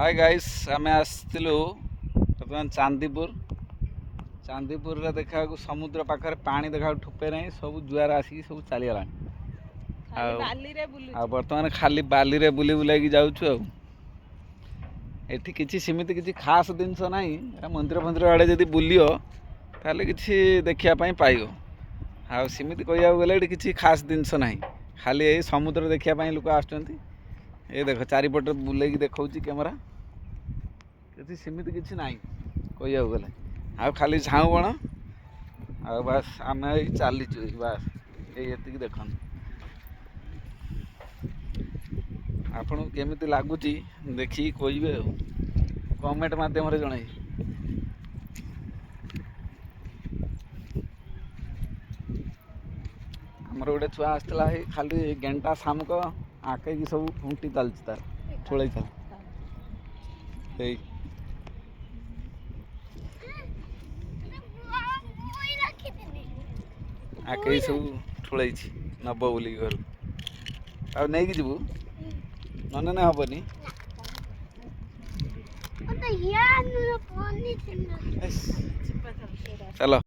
Hi guys आम आसलु बर्तमान चांदीपुर रे देखा समुद्र पाखे पानी देखा ठोपे ना सब जुआर आसिक सब चलीगला बर्तमान खाली बाली रे बुली बुलाई जाऊँ एठी किसी सेमती किसी खास जिनस ना मंदिर फंदिर आड़े जब बुलियो ताले किसी देखापी पाइब आमती कह गले किसी खास जिनस ना खाली ये समुद्र देखापी लोक आसुँच ये देख चारिपट बुले देखा कैमेरा किसी सेमती किसी ना कह गले आ खाली झाऊ बण आ बास आम चलीचु बास ये देख आपन केमिति लगुच देखिए कहे कमेंट मध्यम जन आमर गोटे छुआ आसला खाली गेंटा शामुक आके सब फुंटी चलती तार ठुल चल आके सब ठुल नब बोल घर आ नहीं कि जीवु मन ना हेनी चलो।